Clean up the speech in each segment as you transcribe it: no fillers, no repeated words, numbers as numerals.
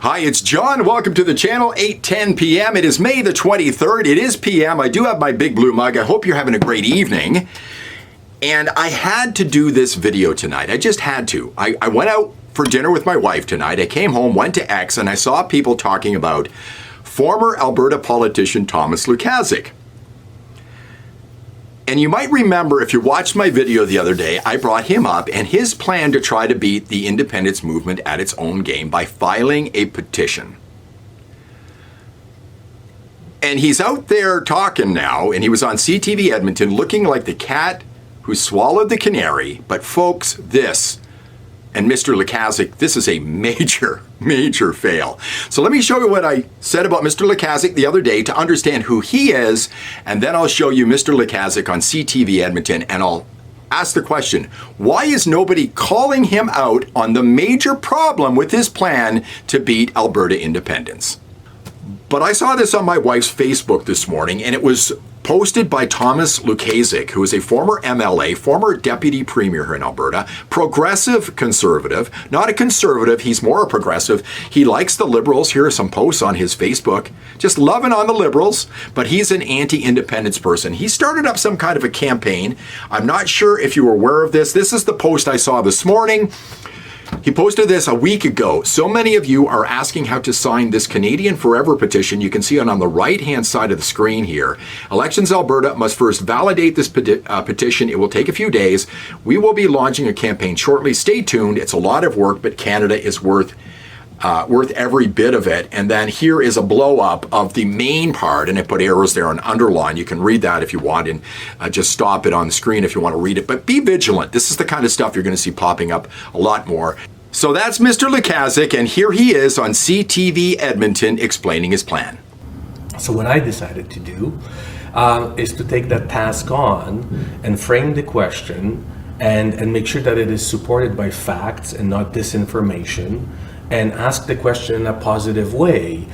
Hi, it's John. Welcome to the channel, 8:10 p.m. It is May the 23rd. It is p.m. I do have my big blue mug. I hope you're having a great evening. And I had to do this video tonight. I just had to. I went out for dinner with my wife tonight. I came home, went to X, and I saw people talking about former Alberta politician Thomas Lukaszuk. And you might remember, if you watched my video the other day, I brought him up and his plan to try to beat the independence movement at its own game by filing a petition. And he's out there talking now, and he was on CTV Edmonton looking like the cat who swallowed the canary. But folks, this, and Mr. Lukaszuk, this is a major, major fail. So let me show you what I said about Mr. Lukaszuk the other day to understand who he is, and then I'll show you Mr. Lukaszuk on CTV Edmonton, and I'll ask the question, why is nobody calling him out on the major problem with his plan to beat Alberta independence? But I saw this on my wife's Facebook this morning, and it was posted by Thomas Lukaszuk, who is a former MLA, former deputy premier here in Alberta, progressive conservative, not a conservative, he's more a progressive. He likes the Liberals. Here are some posts on his Facebook, just loving on the Liberals, but he's an anti-independence person. He started up some kind of a campaign. I'm not sure if you were aware of this. This is the post I saw this morning. He posted this a week ago. So many of you are asking how to sign this Canadian Forever petition. You can see it on the right-hand side of the screen here. Elections Alberta must first validate this petition. It will take a few days. We will be launching a campaign shortly. Stay tuned. It's a lot of work, but Canada is worth every bit of it. And then here is a blow-up of the main part, and I put arrows there on underline. You can read that if you want, and just stop it on the screen if you want to read it. But be vigilant. This is the kind of stuff you're going to see popping up a lot more. So that's Mr. Lukaszuk, and here he is on CTV Edmonton explaining his plan. So what I decided to do is to take that task on and frame the question and make sure that it is supported by facts and not disinformation, and ask the question in a positive way.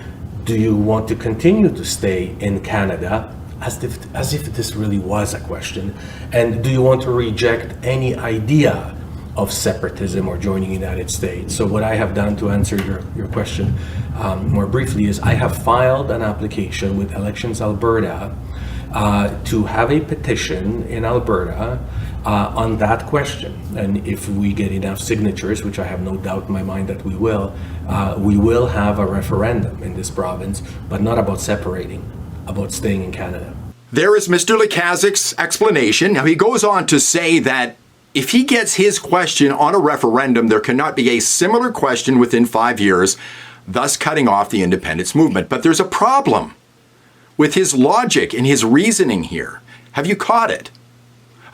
Do you want to continue to stay in Canada? As if this really was a question. And do you want to reject any idea of separatism or joining the United States? So what I have done to answer your question more briefly is I have filed an application with Elections Alberta to have a petition in Alberta on that question. And if we get enough signatures, which I have no doubt in my mind that we will have a referendum in this province, but not about separating, about staying in Canada. There is Mr. Lukaszuk's explanation. Now he goes on to say that if he gets his question on a referendum, there cannot be a similar question within 5 years, thus cutting off the independence movement. But there's a problem with his logic and his reasoning here. Have you caught it?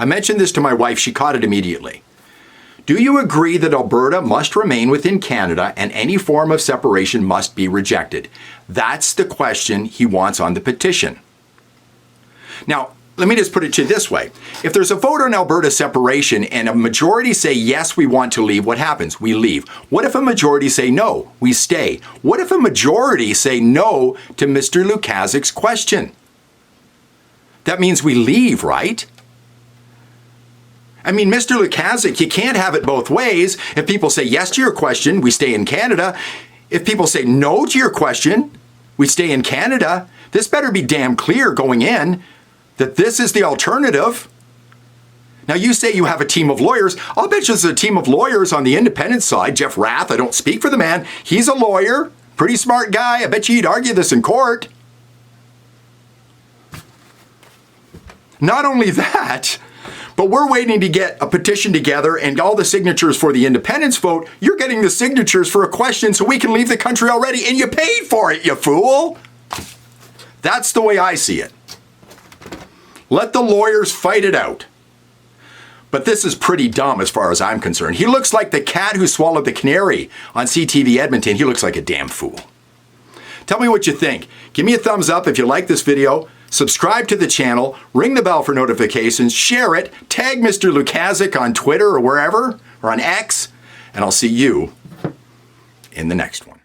I mentioned this to my wife. She caught it immediately. Do you agree that Alberta must remain within Canada and any form of separation must be rejected? That's the question he wants on the petition. Now, let me just put it to you this way. If there's a vote on Alberta separation and a majority say, yes, we want to leave, what happens? We leave. What if a majority say no? We stay. What if a majority say no to Mr. Lukaszuk's question? That means we leave, right? I mean, Mr. Lukaszuk, you can't have it both ways. If people say yes to your question, we stay in Canada. If people say no to your question, we stay in Canada. This better be damn clear going in that this is the alternative. Now, you say you have a team of lawyers. I'll bet you there's a team of lawyers on the independent side. Jeff Rath, I don't speak for the man. He's a lawyer, pretty smart guy. I bet you he'd argue this in court. Not only that, but we're waiting to get a petition together and all the signatures for the independence vote. You're getting the signatures for a question so we can leave the country already, and you paid for it, you fool. That's the way I see it. Let the lawyers fight it out. But this is pretty dumb as far as I'm concerned. He looks like the cat who swallowed the canary on CTV Edmonton. He looks like a damn fool. Tell me what you think. Give me a thumbs up if you like this video. Subscribe to the channel. Ring the bell for notifications. Share it. Tag Mr. Lukaszuk on Twitter or wherever, or on X. And I'll see you in the next one.